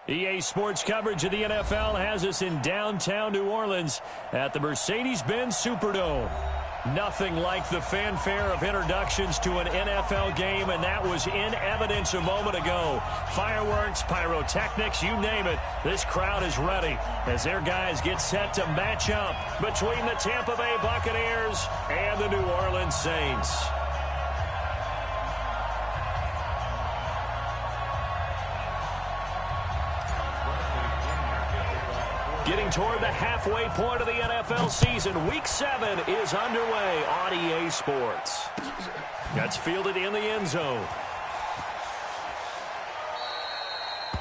EA Sports coverage of the NFL has us in downtown New Orleans at the Mercedes-Benz Superdome. Nothing like the fanfare of introductions to an NFL game, and that was in evidence a moment ago. Fireworks, pyrotechnics, you name it. This crowd is ready as their guys get set to match up between the Tampa Bay Buccaneers and the New Orleans Saints. Getting toward the halfway point of the NFL season, Week 7 is underway on EA Sports. That's fielded in the end zone.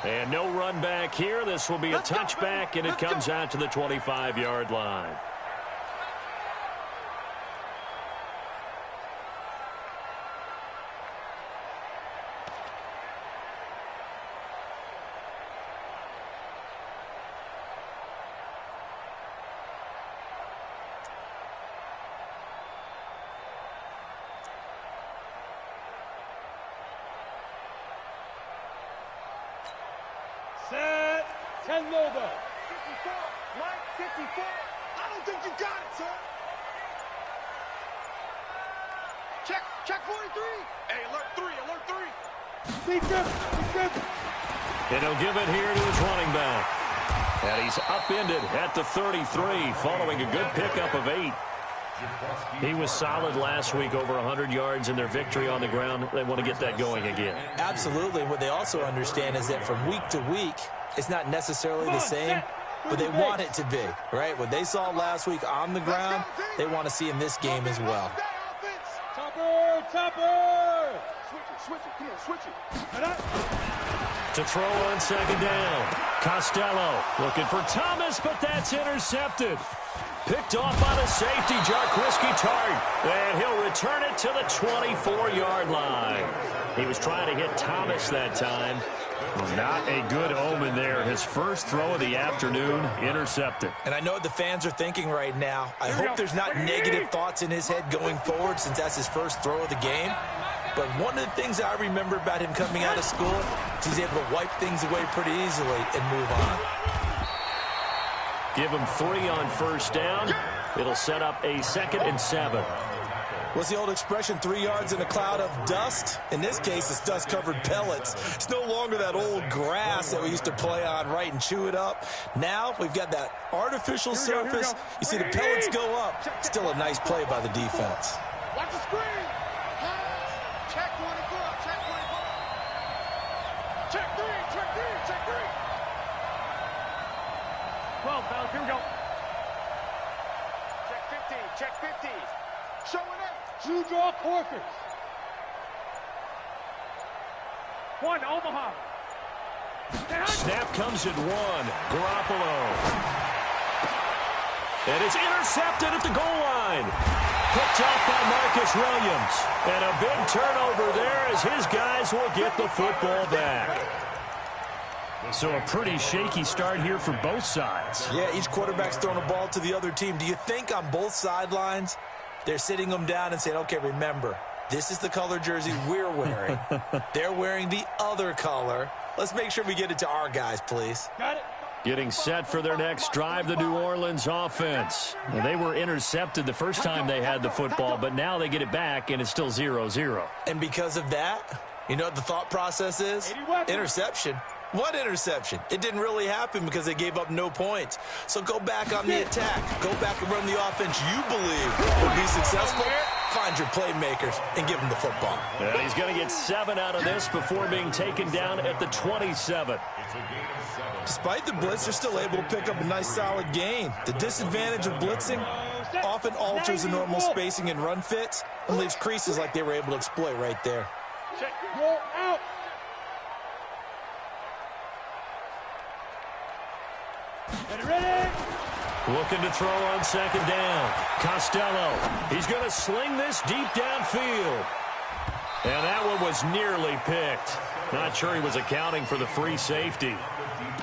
And no run back here. This will be a touchback, and it comes out to the 25-yard line. Set. 10 logo. 54. Mike, 54. I don't think you got it, sir. Check 43. Hey, alert 3, alert 3. Defense. And he'll give it here to his running back. And he's upended at the 33 following a good pickup of 8. He was solid last week, over 100 yards in their victory on the ground. They want to get that going again. Absolutely. What they also understand is that from week to week, it's not necessarily the same, but they want it to be, right? What they saw last week on the ground, they want to see in this game as well. Topper! Switch it, come on, switch it. To throw on second down. Costello looking for Thomas, but that's intercepted. Picked off by the safety, Jarquiski Tart. And he'll return it to the 24-yard line. He was trying to hit Thomas that time. Not a good omen there. His first throw of the afternoon, intercepted. And I know what the fans are thinking right now. I hope there's not negative thoughts in his head going forward since that's his first throw of the game. But one of the things I remember about him coming out of school is he's able to wipe things away pretty easily and move on. Give him 3 on first down. It'll set up a 2nd and 7. What's the old expression, 3 yards in a cloud of dust? In this case, it's dust-covered pellets. It's no longer that old grass that we used to play on, right, and chew it up. Now we've got that artificial surface. You see the pellets go up. Still a nice play by the defense. Watch the screen. Check 24, check 24. Check 3. 12, fellas, here we go. Check 50. Showing it. Two draw Corkers. 1, Omaha. Snap comes at 1. Garoppolo. And it's intercepted at the goal line. Picked off by Marcus Williams. And a big turnover there as his guys will get the football back. So a pretty shaky start here for both sides. Yeah, each quarterback's throwing a ball to the other team. Do you think on both sidelines they're sitting them down and saying, okay, remember, this is the color jersey we're wearing. They're wearing the other color. Let's make sure we get it to our guys, please. Got it. Getting set for their next drive, the New Orleans offense. Well, they were intercepted the first time they had the football, but now they get it back, and it's still 0-0. And because of that, you know what the thought process is? Interception. What interception? It didn't really happen because they gave up no points. So go back on the attack. Go back and run the offense you believe will be successful. Find your playmakers and give them the football. And he's going to get 7 out of this before being taken down at the 27. Despite the blitz, they're still able to pick up a nice solid gain. The disadvantage of blitzing often alters the normal spacing and run fits and leaves creases like they were able to exploit right there. Check. Roll out. Ready? Looking to throw on second down. Costello. He's going to sling this deep downfield. And that one was nearly picked. Not sure he was accounting for the free safety.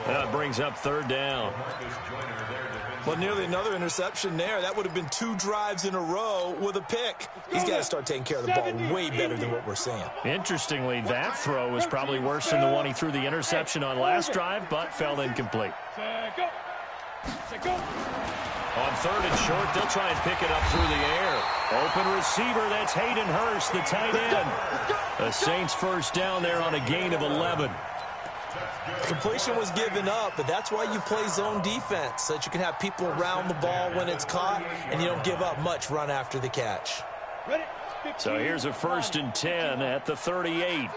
That brings up 3rd down. Well, nearly another interception there. That would have been 2 drives in a row with a pick. He's got to start taking care of the ball way better than what we're seeing. Interestingly, that throw was probably worse than the one he threw the interception on last drive, but fell incomplete. On 3rd and short, they'll try and pick it up through the air. Open receiver, that's Hayden Hurst, the tight end. The Saints first down there on a gain of 11. Completion was given up, but that's why you play zone defense, so that you can have people around the ball when it's caught, and you don't give up much run after the catch. So here's a 1st and 10 at the 38.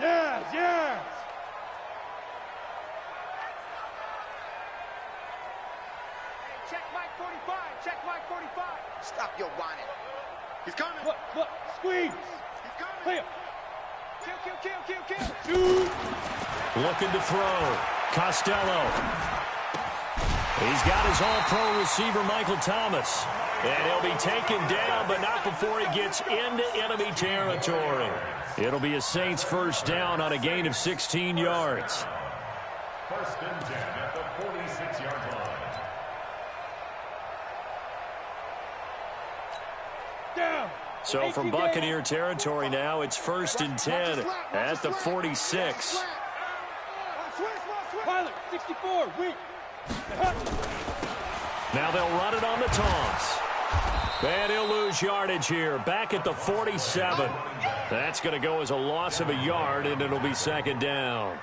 Yes. Check Mike 45. Check Mike 45. Stop your whining. He's coming. Look. Squeeze. He's coming. Clear. Kill. Shoot. Looking to throw. Costello. He's got his all-pro receiver, Michael Thomas. And he'll be taken down, but not before he gets into enemy territory. It'll be a Saints first down on a gain of 16 yards. 1st and 10 at the 46-yard line. Down. So from Buccaneer territory now, it's 1st and 10 at the 46. Pilot, 64, weak. Now they'll run it on the toss. And he'll lose yardage here, back at the 47. That's going to go as a loss of a yard, and it'll be 2nd down.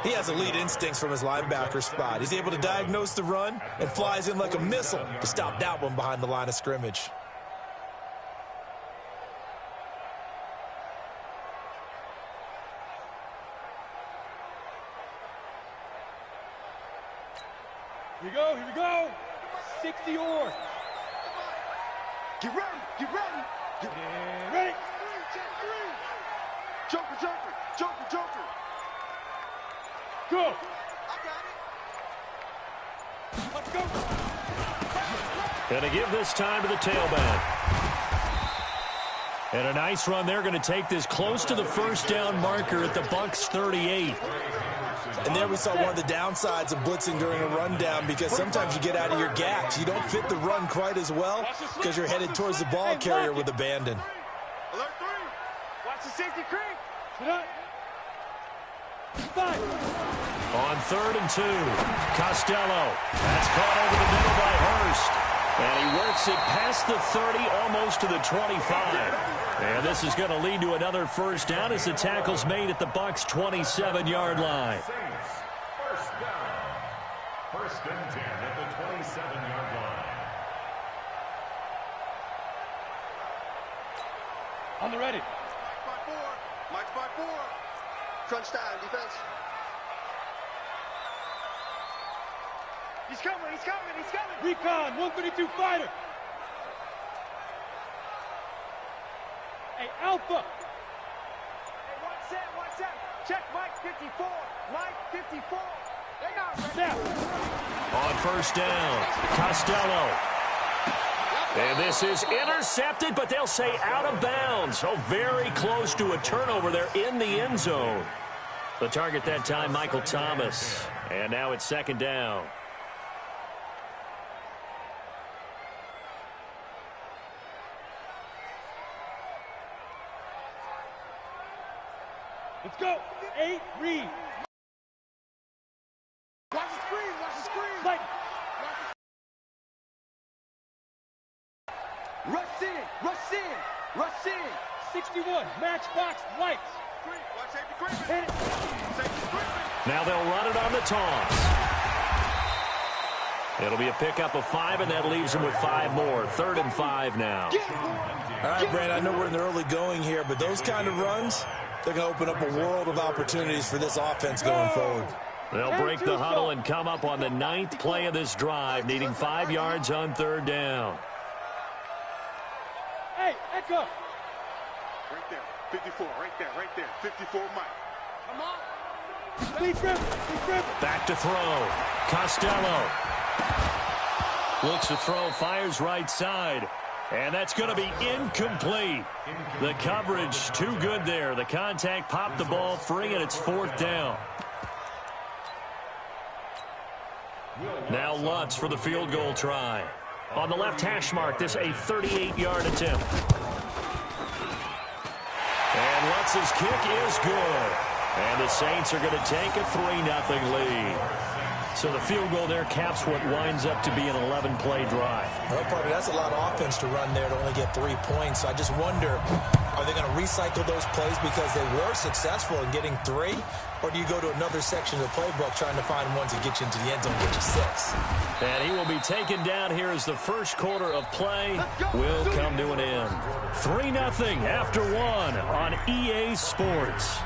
He has elite instincts from his linebacker spot. He's able to diagnose the run and flies in like a missile to stop that one behind the line of scrimmage. Here we go. 60 or. Get ready. Get ready. Joker. Go. I got it. Let's go. Going to give this time to the tailback. And a nice run there, going to take this close to the 1st down marker at the Bucs 38. And there we saw one of the downsides of blitzing during a rundown, because sometimes you get out of your gaps. You don't fit the run quite as well because you're headed towards the ball carrier with abandon. Alert 3. Watch the safety creep. On 3rd and 2, Costello. That's caught over the middle by Hurst. And he works it past the 30, almost to the 25. And this is going to lead to another first down as the tackle's made at the Bucs' 27-yard line. First down. 1st and 10 at the 27-yard line. On the ready. Mike's by 4. Crunch time, defense. He's coming. Recon, 132 fighter. Hey, Alpha. Hey, watch that. Check Mike 54. Mike 54. They got ready. On 1st down, Costello. And this is intercepted, but they'll say out of bounds. So very close to a turnover there in the end zone. The target that time, Michael Thomas. And now it's 2nd down. Let's go. 8, read. Watch the screen. Like. Rush in. 61, matchbox, lights. Hit it. Now they'll run it on the toss. It'll be a pickup of 5, and that leaves them with 5 more. 3rd and 5 now. All right, Brandon, I know we're in the early going here, but those kind of runs, they're going to open up a world of opportunities for this offense going forward. They'll break the huddle and come up on the 9th play of this drive, needing 5 yards on 3rd down. Hey, Echo. Right there. 54, right there. 54, Mike. Come on. Please grip. Back to throw. Costello. Looks to throw, fires right side. And that's going to be incomplete. The coverage too good there. The contact popped the ball free, and it's 4th down. Now Lutz for the field goal try. On the left hash mark, this a 38-yard attempt. And Lutz's kick is good. And the Saints are going to take a 3-0 lead. So the field goal there caps what winds up to be an 11-play drive. Well, partner, that's a lot of offense to run there to only get 3 points. So I just wonder, are they going to recycle those plays because they were successful in getting 3? Or do you go to another section of the playbook trying to find ones that get you into the end zone and get you 6? And he will be taken down here as the first quarter of play will come to an end. 3-0 after 1 on EA Sports.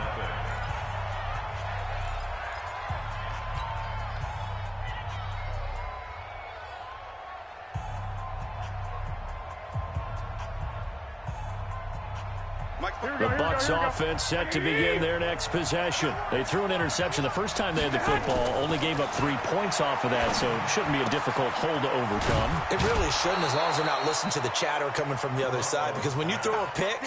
The Bucs offense set to begin their next possession. They threw an interception the first time they had the football, only gave up 3 points off of that, so it shouldn't be a difficult hole to overcome. It really shouldn't, as long as they're not listening to the chatter coming from the other side, because when you throw a pick,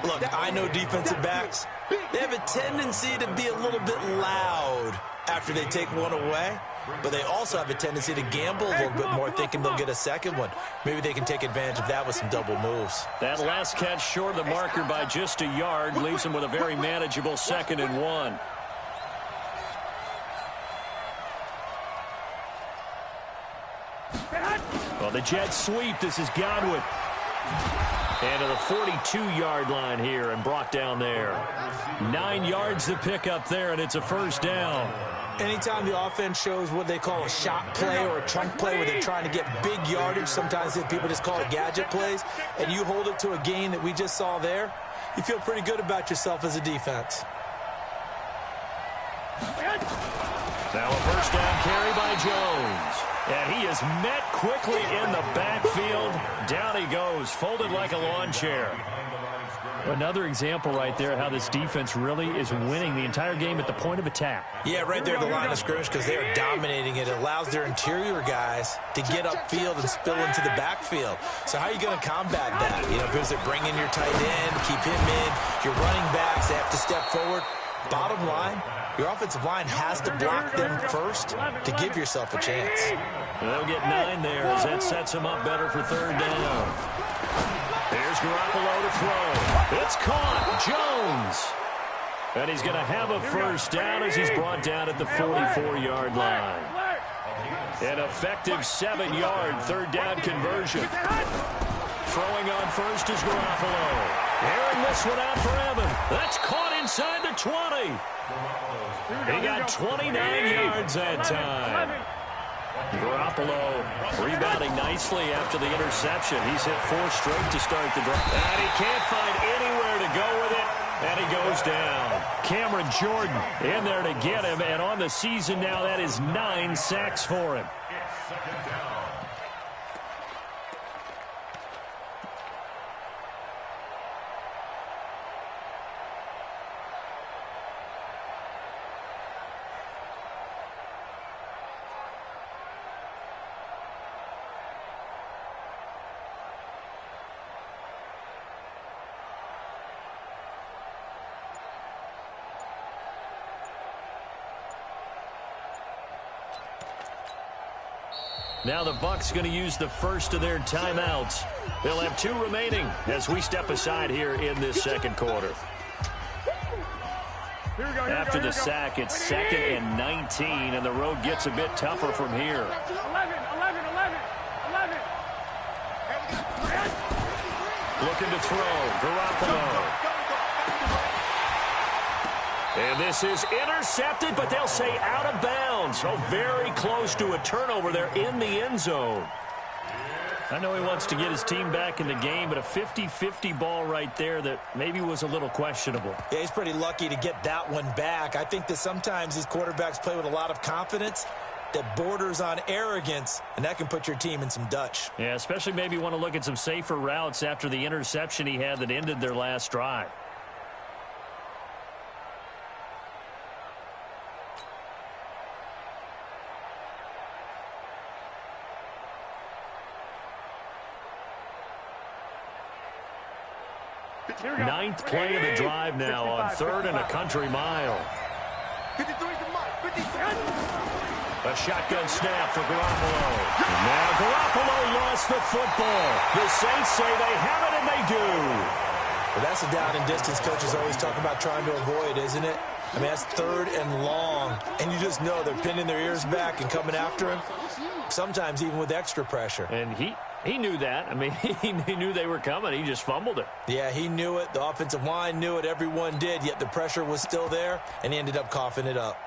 look, I know defensive backs, they have a tendency to be a little bit loud after they take one away. But they also have a tendency to gamble a little bit more, thinking they'll get a second one. Maybe they can take advantage of that with some double moves. That last catch short of the marker by just a yard leaves them with a very manageable 2nd and 1. Well, the jet sweep. This is Godwin. And to the 42-yard line here and brought down there. 9 yards to pick up there, and it's a first down. Anytime the offense shows what they call a shot play or a chunk play where they're trying to get big yardage, sometimes people just call it gadget plays, and you hold it to a gain that we just saw there, you feel pretty good about yourself as a defense. Now a first down carry by Jones. And he is met quickly in the backfield. Down he goes, folded like a lawn chair. Another example right there how this defense really is winning the entire game at the point of attack. Yeah, right there at the line of scrimmage because they are dominating it. It allows their interior guys to get upfield and spill into the backfield. So how are you going to combat that? You know, because they bring in your tight end, keep him in. Your running backs, they have to step forward. Bottom line, your offensive line has to block them first to give yourself a chance. They'll get 9 there as that sets them up better for 3rd down. Here's Garoppolo to throw. It's caught. Jones. And he's going to have a first down as he's brought down at the 44-yard line. An effective 7-yard 3rd down conversion. Throwing on first is Garoppolo. Airing this one out for Evan. That's caught inside the 20. He got 29 yards that time. Garoppolo rebounding nicely after the interception. He's hit 4 straight to start the drive. And he can't find anywhere to go with it. And he goes down. Cameron Jordan in there to get him. And on the season now, that is 9 sacks for him. Now the Bucs going to use the first of their timeouts. They'll have 2 remaining as we step aside here in this 2nd quarter. After the sack, it's 2nd and 19, and the road gets a bit tougher from here. 11. Looking to throw. Garoppolo. And this is intercepted, but they'll say out of bounds. So very close to a turnover there in the end zone. I know he wants to get his team back in the game, but a 50-50 ball right there that maybe was a little questionable. Yeah, he's pretty lucky to get that one back. I think that sometimes these quarterbacks play with a lot of confidence that borders on arrogance, and that can put your team in some Dutch. Yeah, especially maybe want to look at some safer routes after the interception he had that ended their last drive. Ninth play of the drive now on 3rd and a country mile. 53 to Mike. 53. A shotgun snap for Garoppolo. Now Garoppolo lost the football. The Saints say they have it, and they do. Well, that's a down and distance coaches always talk about trying to avoid, isn't it? I mean, that's 3rd and long, and you just know they're pinning their ears back and coming after him, sometimes even with extra pressure. And he knew that. I mean, he knew they were coming. He just fumbled it. Yeah, he knew it. The offensive line knew it. Everyone did, yet the pressure was still there, and he ended up coughing it up.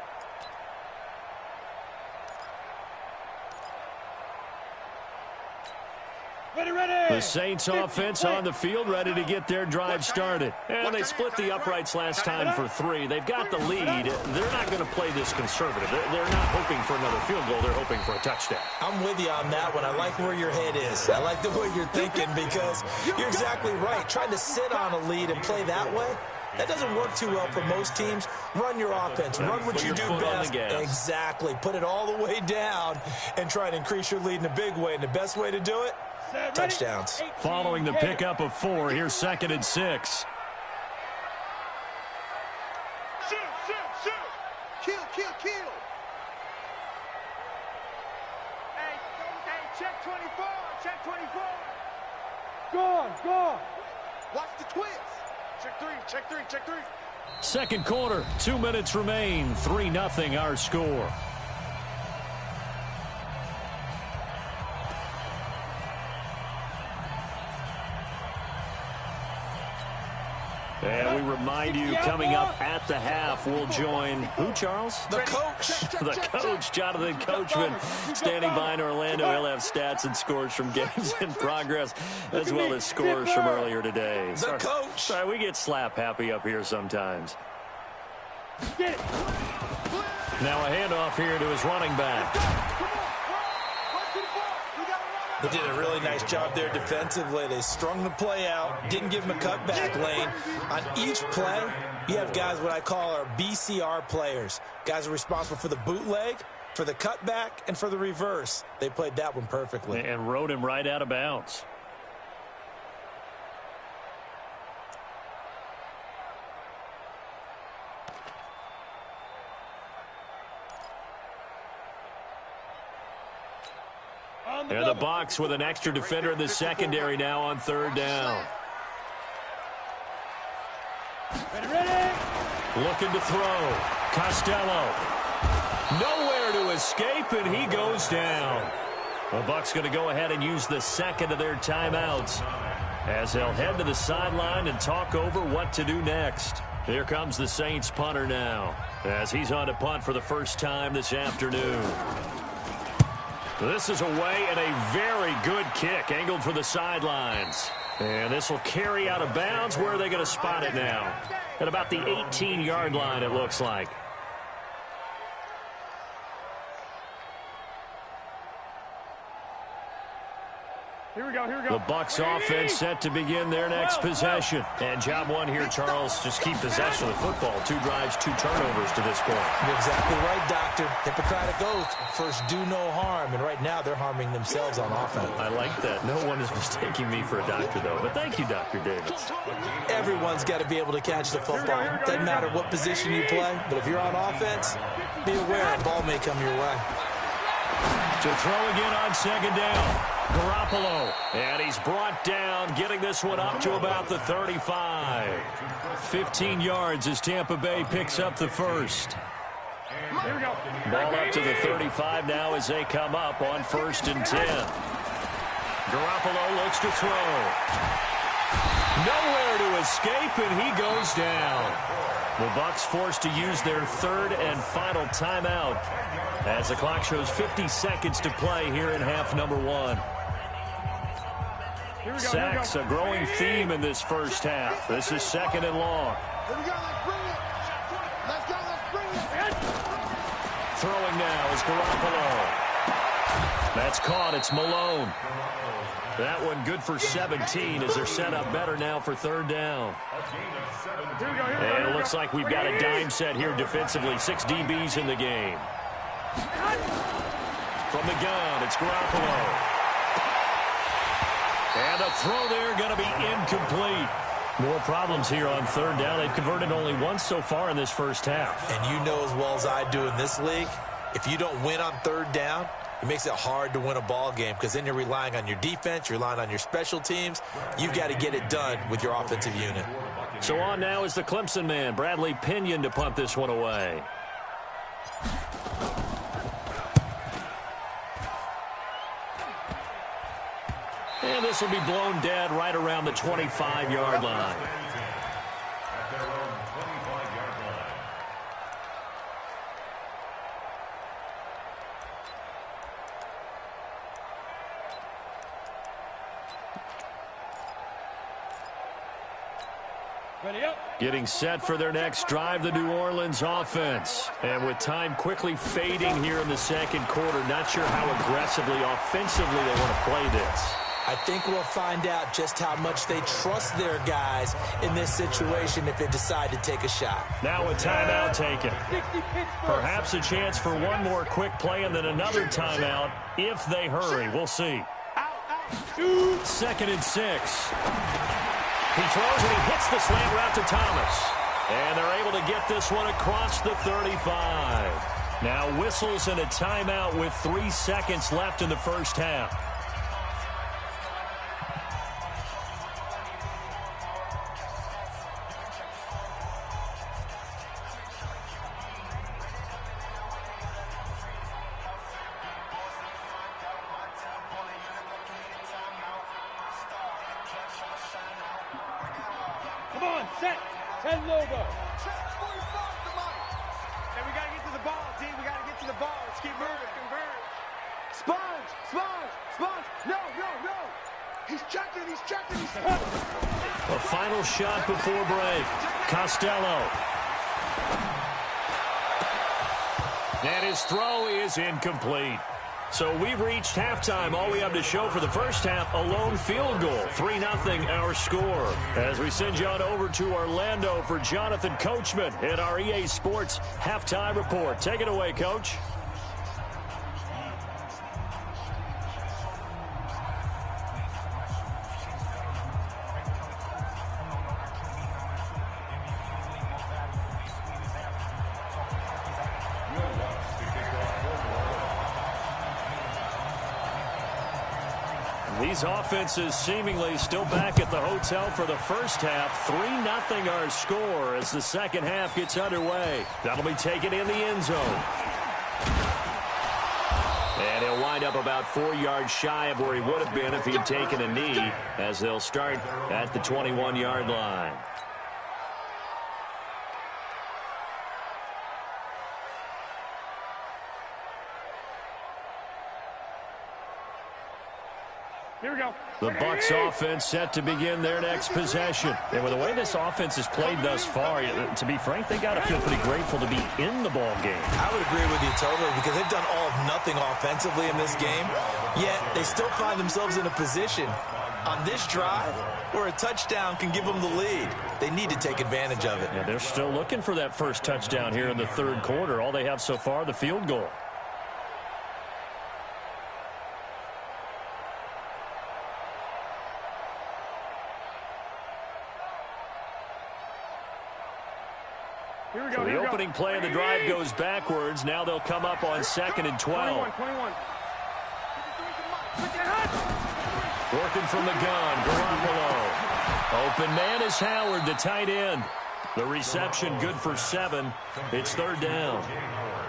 The Saints offense on the field, ready to get their drive started. And they split the uprights last time for 3. They've got the lead. They're not going to play this conservative. They're not hoping for another field goal. They're hoping for a touchdown. I'm with you on that one. I like where your head is. I like the way you're thinking because you're exactly right. Trying to sit on a lead and play that way, that doesn't work too well for most teams. Run your offense. Run what you do best. Exactly. Put it all the way down and try to increase your lead in a big way. And the best way to do it, touchdowns. Following the pickup of 4, here's 2nd and 6. Shoot, shoot, shoot. Kill, kill, kill. Hey, check 24, check 24. Gone. Watch the twist. Check 3, check 3, check 3. Second quarter, 2 minutes remain. 3-0 our score. And we remind you, coming up at the half, we'll join who, Charles? The coach. The coach, Jonathan Coachman, standing by in Orlando. He'll have stats and scores from games in progress, as well as scores from earlier today. The coach. Sorry, we get slap happy up here sometimes. Get it. Now a handoff here to his running back. They did a really nice job there defensively. They strung the play out, didn't give him a cutback lane. On each play, you have guys what I call our BCR players. Guys are responsible for the bootleg, for the cutback, and for the reverse. They played that one perfectly. And rode him right out of bounds. And the Bucs with an extra defender in the secondary now on 3rd down. Ready. Looking to throw. Costello. Nowhere to escape, and he goes down. The Bucs going to go ahead and use the second of their timeouts as they'll head to the sideline and talk over what to do next. Here comes the Saints punter now as he's on to punt for the first time this afternoon. This is away and a very good kick angled for the sidelines. And this will carry out of bounds. Where are they going to spot it now? At about the 18-yard line, it looks like. Here we go. The Bucs offense set to begin their next possession. And job one here, Charles, just keep possession of the football. 2 drives, 2 turnovers to this point. You're exactly right, Doctor. Hippocratic oath. First, do no harm. And right now, they're harming themselves on offense. I like that. No one is mistaking me for a doctor, though. But thank you, Dr. Davis. Everyone's got to be able to catch the football. Doesn't matter what position you play. But if you're on offense, be aware a ball may come your way. To throw again on 2nd down. Garoppolo, and he's brought down, getting this one up to about the 35. 15 yards as Tampa Bay picks up the first. Here we go. Ball up to the 35 now as they come up on 1st and 10. Garoppolo looks to throw. Nowhere to escape, and he goes down. The Bucs forced to use their 3rd and final timeout as the clock shows 50 seconds to play here in half number 1. Sacks, a growing theme in this first half. This is 2nd and long. Here we go. Let's bring it. Let's go. Let's bring it. Throwing now is Garoppolo. That's caught. It's Malone. That one good for 17 as they're set up better now for 3rd down. And it looks like we've got a dime set here defensively. 6 DBs in the game. From the gun, it's Garoppolo. And the throw there going to be incomplete. More problems here on 3rd down. They've converted only once so far in this first half. And you know as well as I do in this league, If you don't win on third down, it makes it hard to win a ball game because then you're relying on your defense, you're relying on your special teams. You've got to get it done with your offensive unit. So on now is the Clemson man, Bradley Pinion, to punt this one away. And this will be blown dead right around the 25-yard line. At their own 25-yard line. Ready up. Getting set for their next drive, the New Orleans offense. And with time quickly fading here in the second quarter, not sure how aggressively, offensively they want to play this. I think we'll find out just how much they trust their guys in this situation if they decide to take a shot. Now a timeout taken. Perhaps a chance for one more quick play and then another timeout if they hurry. We'll see. 2nd and 6. He throws and he hits the slant route to Thomas. And they're able to get this one across the 35. Now whistles and a timeout with 3 seconds left in the first half. Come on, set. 10 logo. Then we got to get to the ball, D. We got to get to the ball. Let's keep moving. Convert. Sponge. No. He's checking. A final shot before break. Costello. And his throw is incomplete. So we've reached halftime. All we have to show for the first half, a lone field goal. 3-0 our score. As we send you on over to Orlando for Jonathan Coachman in our EA Sports Halftime Report. Take it away, Coach. These offenses seemingly still back at the hotel for the first half. 3-0 our score as the second half gets underway. That'll be taken in the end zone. And he'll wind up about 4 yards shy of where he would have been if he'd taken a knee, as they'll start at the 21-yard line. Here we go. The Bucs offense set to begin their next possession. And with the way this offense has played thus far, to be frank, they got to feel pretty grateful to be in the ball game. I would agree with you totally because they've done all of nothing offensively in this game, yet they still find themselves in a position on this drive where a touchdown can give them the lead. They need to take advantage of it. Yeah, they're still looking for that first touchdown here in the third quarter. All they have so far, the field goal. So the opening play of the drive goes backwards. Now they'll come up on 2nd and 12. 21. Working from the gun, Garoppolo. Open man is Howard, the tight end. The reception good for 7. It's third down.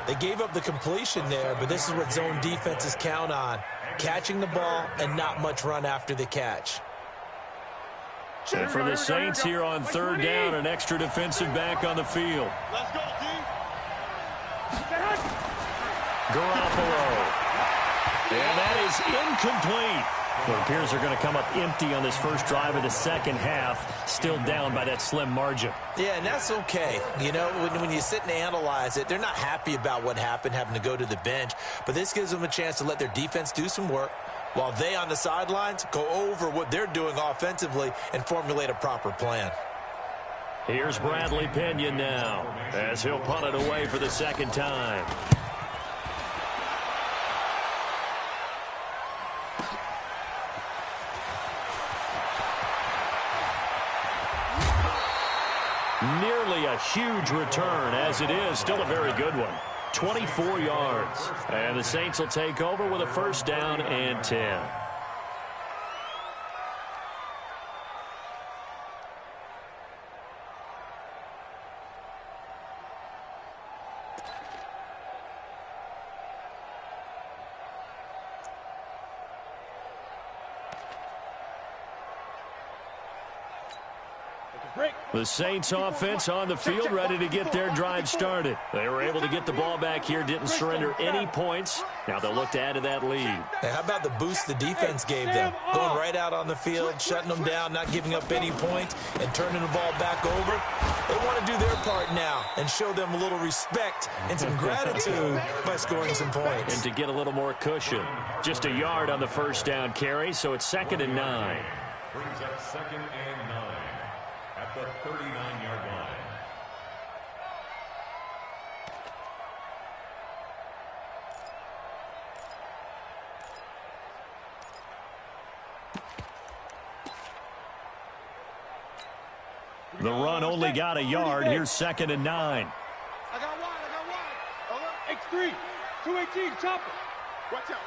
They gave up the completion there, but this is what zone defenses count on. Catching the ball and not much run after the catch. And for the Saints here on third down, an extra defensive back on the field. Let's go, D. Garoppolo. And that is incomplete. It appears they're going to come up empty on this first drive of the second half, still down by that slim margin. Yeah, and that's okay. You know, when you sit and analyze it, they're not happy about what happened, having to go to the bench. But this gives them a chance to let their defense do some work, while they on the sidelines go over what they're doing offensively and formulate a proper plan. Here's Bradley Pinion now as he'll punt it away for the second time. Nearly a huge return, as it is still a very good one. 24 yards. And the Saints will take over with a first down and 10. The Saints offense on the field, ready to get their drive started. They were able to get the ball back here, didn't surrender any points. Now they'll look to add to that lead. Hey, how about the boost the defense gave them? Going right out on the field, shutting them down, not giving up any points, and turning the ball back over. They want to do their part now and show them a little respect and some gratitude by scoring some points. And to get a little more cushion. Just a yard on the first down carry, so it's 2nd and 9. Brings up 2nd and 9 at the 39-yard line. The run only got a yard. Here's 2nd and 9. I got wide. X3, 218, chopper. Watch out.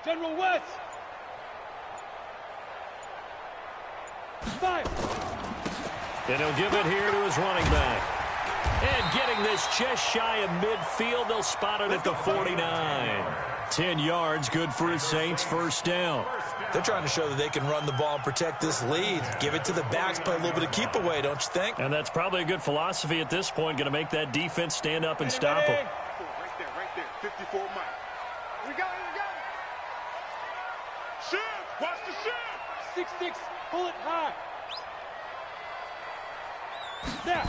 General West. 5. And he'll give it here to his running back. And getting this just shy of midfield, they'll spot it at the 49. 10 yards, good for his Saints, first down. They're trying to show that they can run the ball and protect this lead. Give it to the backs, play a little bit of keep away, don't you think? And that's probably a good philosophy at this point, going to make that defense stand up and stop them. Right there, 54 Mike. Here we go. Shift, watch the shift. 6-6, pull it high. Snap.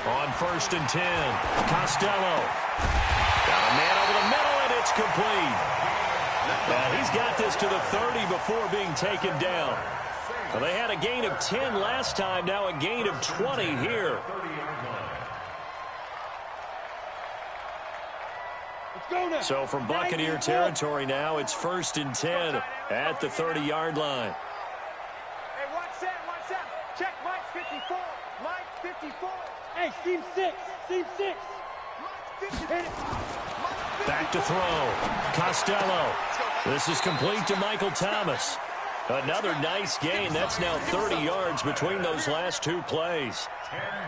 On 1st and 10, Costello. Got a man over the middle, and it's complete. And he's got this to the 30 before being taken down. Well, they had a gain of 10 last time, now a gain of 20 here. Let's go now. So from Buccaneer territory now, it's 1st and 10 at the 30-yard line. Hey, watch that. Check Mike 54. Mike 54. Hey, seam 6. Back to throw. Costello. This is complete to Michael Thomas. Another nice gain. That's now 30 yards between those last two plays.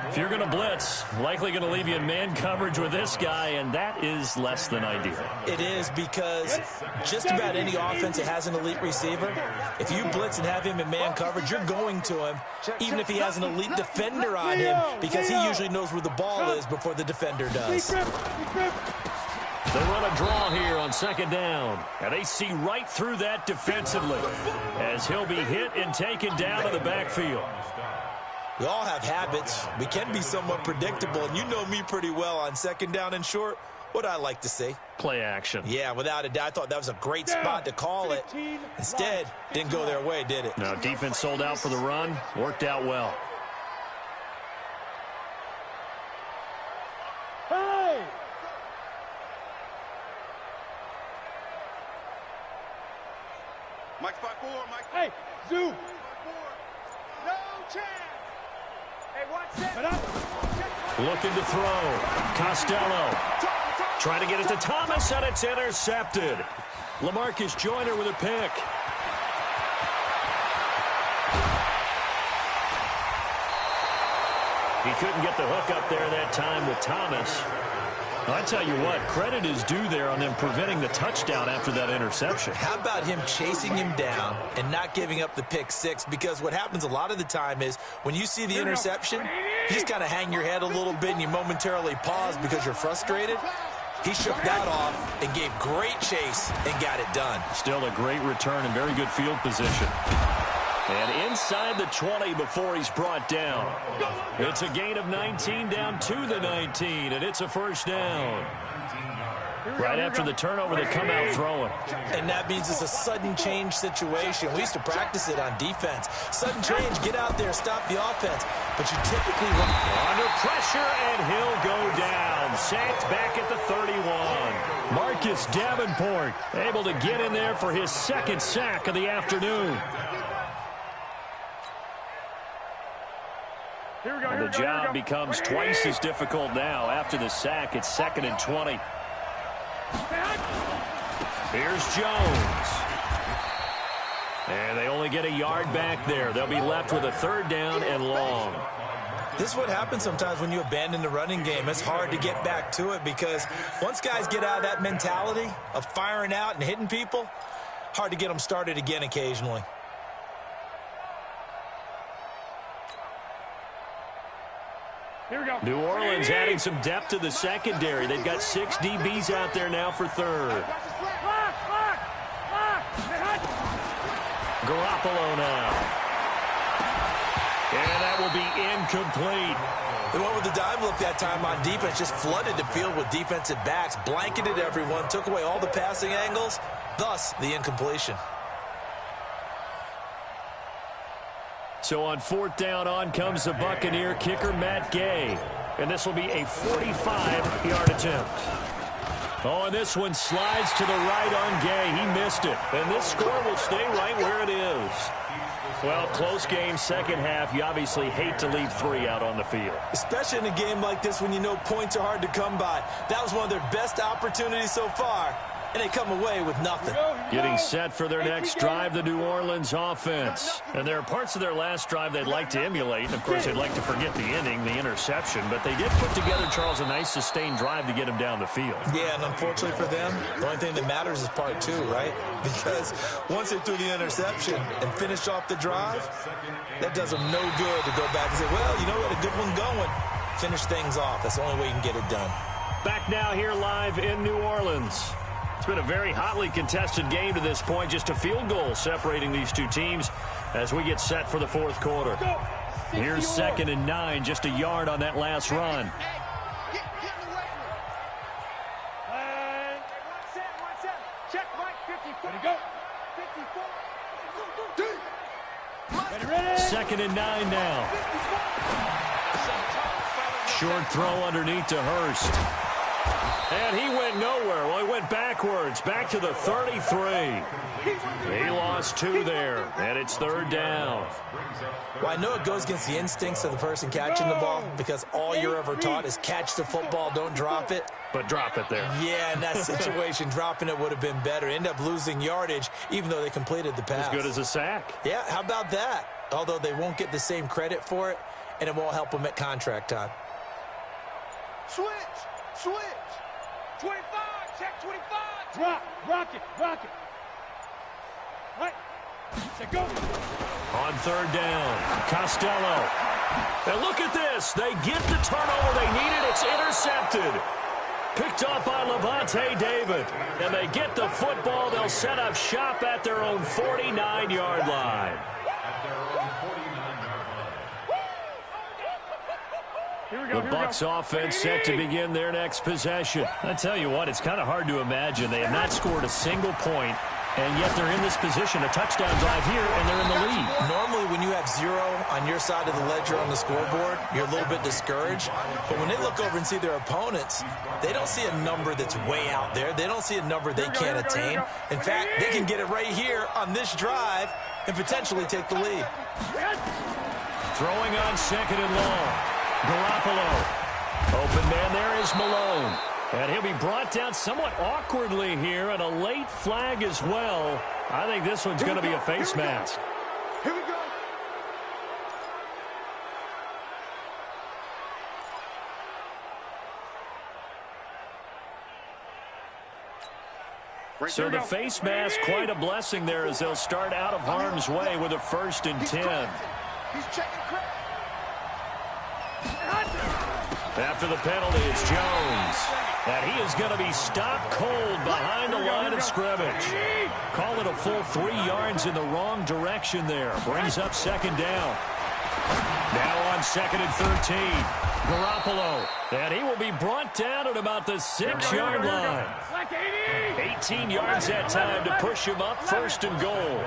If you're going to blitz, likely going to leave you in man coverage with this guy, and that is less than ideal. It is, because just about any offense that has an elite receiver, if you blitz and have him in man coverage, you're going to him, even if he has an elite defender on him, because he usually knows where the ball is before the defender does. They run a draw here on 2nd down, and they see right through that defensively as he'll be hit and taken down to the backfield. We all have habits. We can be somewhat predictable, and you know me pretty well on 2nd down and short. What I like to see. Play action. Yeah, without a doubt. I thought that was a great spot to call it. Instead, didn't go their way, did it? No, defense sold out for the run. Worked out well. Hey! Mike 5-4, Mike. Hey, zoom. No chance. Hey, watch that. Looking to throw. Costello. Trying to get it to Thomas, and it's intercepted. LaMarcus Joyner with a pick. He couldn't get the hook up there that time with Thomas. I tell you what, credit is due there on them preventing the touchdown after that interception. How about him chasing him down and not giving up the pick six? Because what happens a lot of the time is when you see the interception, you just kind of hang your head a little bit and you momentarily pause because you're frustrated. He shook that off and gave great chase and got it done. Still a great return and very good field position. And inside the 20 before he's brought down. It's a gain of 19 down to the 19, and it's a first down. Right after the turnover, they come out throwing. And that means it's a sudden change situation. We used to practice it on defense. Sudden change, get out there, stop the offense. But you typically run under pressure, and he'll go down. Sacked back at the 31. Marcus Davenport able to get in there for his second sack of the afternoon. And the job becomes twice as difficult now. After the sack, it's 2nd and 20. Here's Jones. And they only get a yard back there. They'll be left with a 3rd down and long. This is what happens sometimes when you abandon the running game. It's hard to get back to it because once guys get out of that mentality of firing out and hitting people, hard to get them started again occasionally. Here we go. New Orleans adding some depth to the secondary. They've got 6 DBs out there now for 3rd. Garoppolo now. And that will be incomplete. They went with the dive look that time on defense, just flooded the field with defensive backs, blanketed everyone, took away all the passing angles, thus the incompletion. So on 4th down, on comes the Buccaneer kicker, Matt Gay. And this will be a 45-yard attempt. Oh, and this one slides to the right on Gay. He missed it. And this score will stay right where it is. Well, close game, second half. You obviously hate to leave 3 out on the field. Especially in a game like this when you know points are hard to come by. That was one of their best opportunities so far, and they come away with nothing. Getting set for their next drive, the New Orleans offense. And there are parts of their last drive they'd like to emulate. And, of course, they'd like to forget the inning, the interception. But they did put together, Charles, a nice sustained drive to get them down the field. Yeah, and unfortunately for them, the only thing that matters is part 2, right? Because once they threw the interception and finished off the drive, that does them no good to go back and say, well, you know what, a good one going. Finish things off. That's the only way you can get it done. Back now here live in New Orleans. It's been a very hotly contested game to this point. Just a field goal separating these two teams as we get set for the 4th quarter. Here's 2nd and 9, just a yard on that last run. Check Mike, 54. Ready, go. 54. Ready. 2nd and 9 now. Short throw underneath to Hurst. And he went nowhere. Well, he went backwards, back to the 33. He lost 2 there, and it's 3rd down. Well, I know it goes against the instincts of the person catching the ball because all you're ever taught is catch the football, don't drop it. But drop it there. Yeah, in that situation, dropping it would have been better. End up losing yardage, even though they completed the pass. As good as a sack. Yeah, how about that? Although they won't get the same credit for it, and it won't help them at contract time. Switch. 25, check 25. Rock it. Right. Set, go. On 3rd down, Costello. And look at this. They get the turnover they needed. It's intercepted. Picked up by Levante David. And they get the football. They'll set up shop at their own 49-yard line. The Bucs offense set to begin their next possession. I tell you what, it's kind of hard to imagine. They have not scored a single point, and yet they're in this position, a touchdown drive here, and they're in the lead. Normally, when you have 0 on your side of the ledger on the scoreboard, you're a little bit discouraged. But when they look over and see their opponents, they don't see a number that's way out there. They don't see a number they can't attain. In fact, they can get it right here on this drive and potentially take the lead. Throwing on 2nd and long. Garoppolo. Open man there is Malone. And he'll be brought down somewhat awkwardly here, and a late flag as well. I think this one's going to be a face mask. Here we go. So the face mask, quite a blessing there as they'll start out of harm's way with a 1st and 10. He's checking credit. After the penalty, it's Jones. And he is going to be stopped cold behind the line of scrimmage. Call it a full 3 yards in the wrong direction there. Brings up 2nd down. Now on 2nd and 13. Garoppolo. And he will be brought down at about the 6-yard line. 18 yards that time to push him up 1st and goal.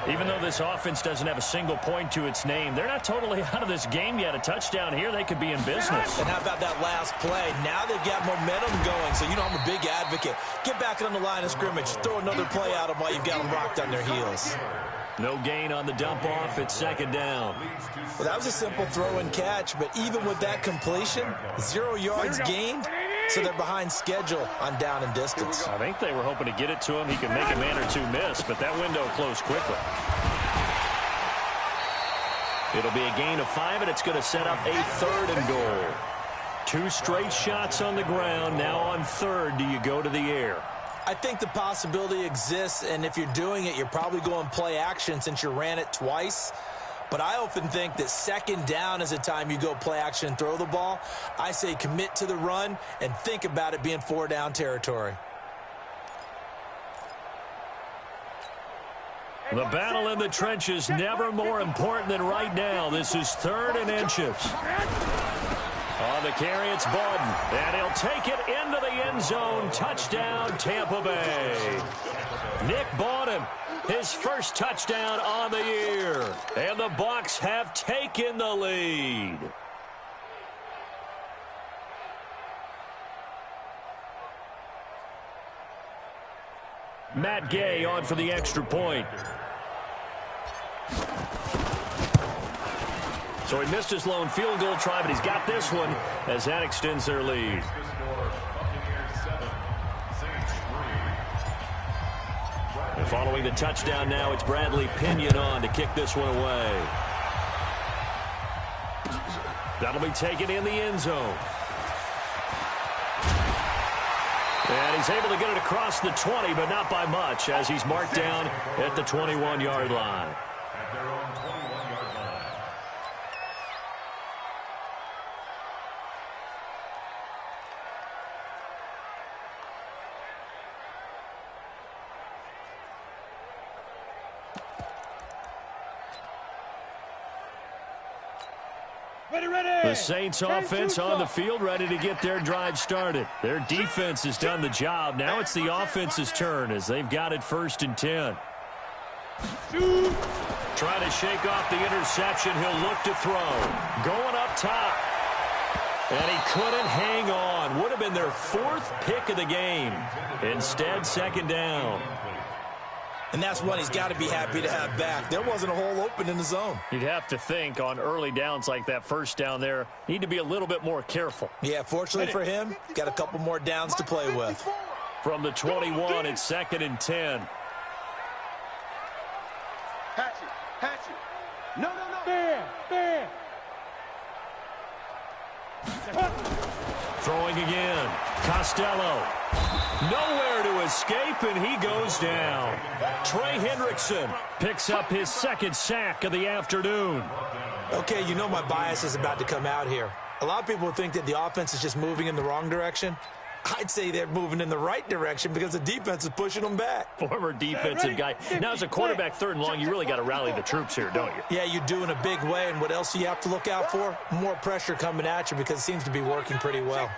Even though this offense doesn't have a single point to its name, they're not totally out of this game yet. A touchdown here, they could be in business. And how about that last play? Now they've got momentum going, so you know I'm a big advocate. Get back on the line of scrimmage. Throw another play at them while you've got them rocked on their heels. No gain on the dump off. It's second down. Well, that was a simple throw and catch, but even with that completion, 0 yards gained, so they're behind schedule on down and distance. I think they were hoping to get it to him. He could make a man or two miss, but that window closed quickly. It'll be a gain of 5, and it's going to set up a 3rd and goal. 2 straight shots on the ground. Now on 3rd, do you go to the air? I think the possibility exists, and if you're doing it, you're probably going play action since you ran it twice. But I often think that 2nd down is a time you go play action and throw the ball. I say commit to the run and think about it being 4 down territory. The battle in the trenches never more important than right now. This is 3rd and inches. On the carry, it's Bowden, and he'll take it into the end zone. Touchdown, Tampa Bay. Nick Bowden, his first touchdown on the year. And the Bucs have taken the lead. Matt Gay on for the extra point. So he missed his lone field goal try, but he's got this one as that extends their lead. And following the touchdown now, it's Bradley Pinion on to kick this one away. That'll be taken in the end zone. And he's able to get it across the 20, but not by much, as he's marked down at the 21-yard line. At their own 21-yard line. The Saints offense on the field, ready to get their drive started. Their defense has done the job. Now it's the offense's turn as they've got it 1st and 10. Trying to shake off the interception. He'll look to throw. Going up top. And he couldn't hang on. Would have been their 4th pick of the game. Instead, 2nd down. And that's one he's got to be happy to have back. There wasn't a hole open in the zone. You'd have to think on early downs like that 1st down there, need to be a little bit more careful. Yeah, fortunately for him, got a couple more downs to play with. From the 21, it's 2nd and 10. Hatchet. No. Fair. Throwing again. Costello. Nowhere to escape, and he goes down. Trey Hendrickson picks up his 2nd sack of the afternoon. Okay, you know my bias is about to come out here. A lot of people think that the offense is just moving in the wrong direction. I'd say they're moving in the right direction because the defense is pushing them back. Former defensive guy. Now, as a quarterback 3rd and long, you really got to rally the troops here, don't you? Yeah, you do in a big way, and what else do you have to look out for? More pressure coming at you because it seems to be working pretty well.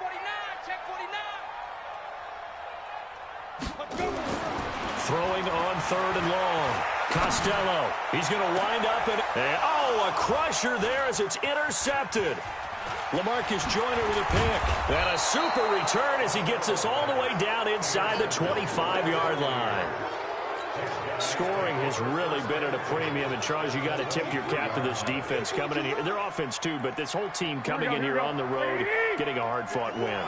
Throwing on 3rd and long. Costello. He's going to wind up and a crusher there as it's intercepted. LaMarcus Joyner with a pick. And a super return as he gets us all the way down inside the 25-yard line. Scoring has really been at a premium, and Charles, you got to tip your cap to this defense coming in here. Their offense too, but this whole team coming in here on the road, getting a hard-fought win.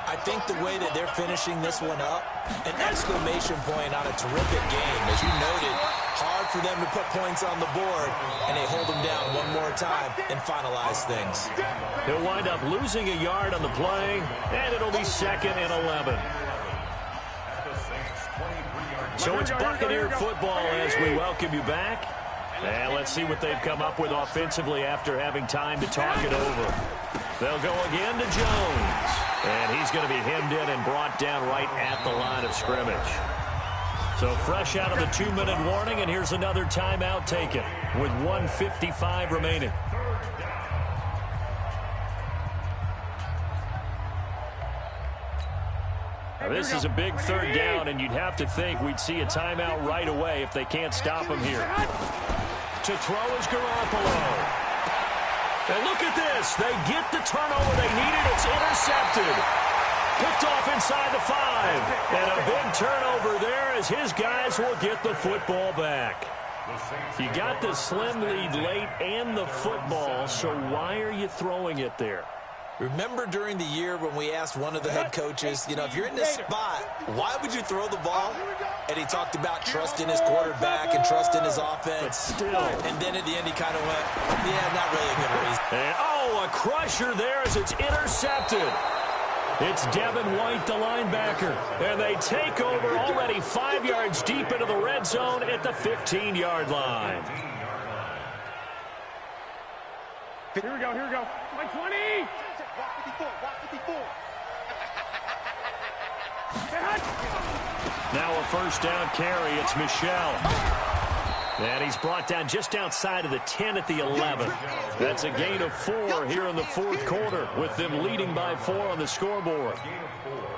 I think the way that they're finishing this one up, an exclamation point on a terrific game. As you noted, hard for them to put points on the board, and they hold them down one more time and finalize things. He'll wind up losing a yard on the play, and it'll be 2nd and 11. So it's Buccaneer football as we welcome you back. And let's see what they've come up with offensively after having time to talk it over. They'll go again to Jones. And he's going to be hemmed in and brought down right at the line of scrimmage. So fresh out of the 2-minute warning, and here's another timeout taken with 1:55 remaining. Now, this is a big third down, and you'd have to think we'd see a timeout right away if they can't stop him here. To throw is Garoppolo. And look at this. They get the turnover they needed. It's intercepted. Picked off inside the 5. And a big turnover there as his guys will get the football back. You got the slim lead late and the football, so why are you throwing it there? Remember during the year when we asked one of the head coaches, you know, if you're in this spot, why would you throw the ball? And he talked about trust in his quarterback and trust in his offense. But still. And then at the end he kind of went, yeah, not really a good reason. And, oh, a crusher there as it's intercepted. It's Devin White, the linebacker. And they take over already 5 yards deep into the red zone at the 15-yard line. Here we go, here we go. 120. Walk 54, walk 54. Now a first down carry. It's Michel. And he's brought down just outside of the 10 at the 11. That's a gain of 4 here in the fourth quarter with them leading by 4 on the scoreboard.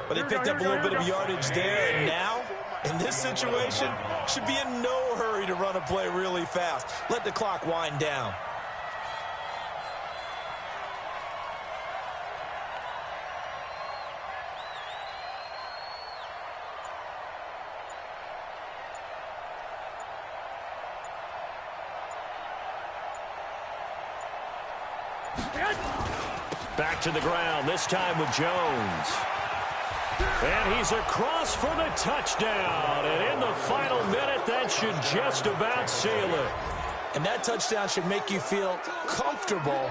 But they picked up a little bit of yardage there, and now, in this situation, should be in no hurry to run a play really fast. Let the clock wind down. Back to the ground, this time with Jones. And he's across for the touchdown. And in the final minute, that should just about seal it. And that touchdown should make you feel comfortable.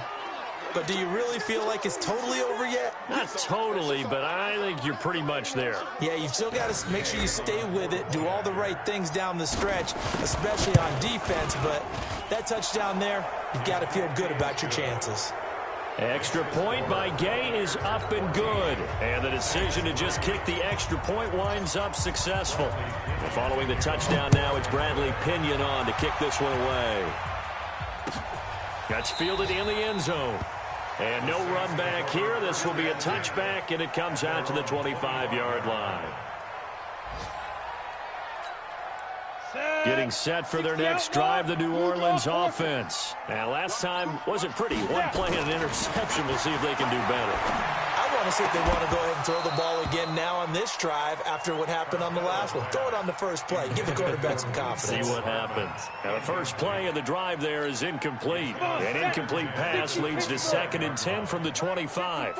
But do you really feel like it's totally over yet? Not totally, but I think you're pretty much there. Yeah, you've still got to make sure you stay with it, do all the right things down the stretch, especially on defense. But that touchdown there, you've got to feel good about your chances. Extra point by Gay is up and good. And the decision to just kick the extra point winds up successful. And following the touchdown now, it's Bradley Pinion on to kick this one away. That's fielded in the end zone. And no run back here. This will be a touchback, and it comes out to the 25-yard line. Getting set for their next drive, the New Orleans offense. Now, last time wasn't pretty. One play and an interception. We'll see if they can do better. I want to see if they want to go ahead and throw the ball again now on this drive after what happened on the last one. Throw it on the first play. Give the quarterback some confidence. See what happens. Now, the first play of the drive there is incomplete. An incomplete pass leads to 2nd and 10 from the 25.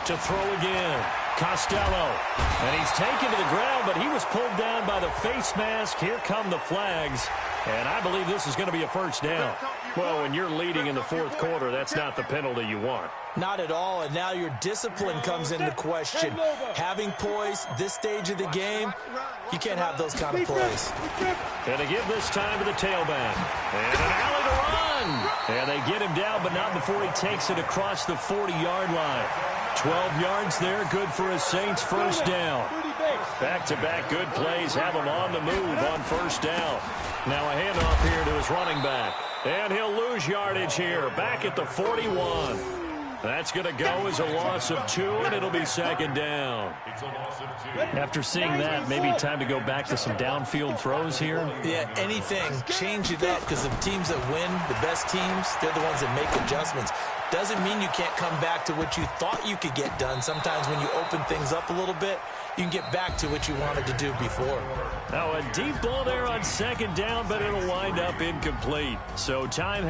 To throw again. Costello. And he's taken to the ground, but he was pulled down by the face mask. Here come the flags. And I believe this is going to be a first down. Well, when you're leading in the fourth quarter, that's not the penalty you want. Not at all, and now your discipline comes into question. Having poise this stage of the game, you can't have those kind of plays. And they give this time to the tailback. And an alley to run. And they get him down, but not before he takes it across the 40-yard line. 12 yards there, good for a Saints first down. Back-to-back good plays have him on the move on first down. Now a handoff here to his running back. And he'll lose yardage here, back at the 41. That's going to go as a loss of 2, and it'll be 2nd down. After seeing that, maybe time to go back to some downfield throws here. Yeah, anything. Change it up, because the teams that win, the best teams, they're the ones that make adjustments. Doesn't mean you can't come back to what you thought you could get done. Sometimes when you open things up a little bit, you can get back to what you wanted to do before. Now a deep ball there on 2nd down, but it'll wind up incomplete. So time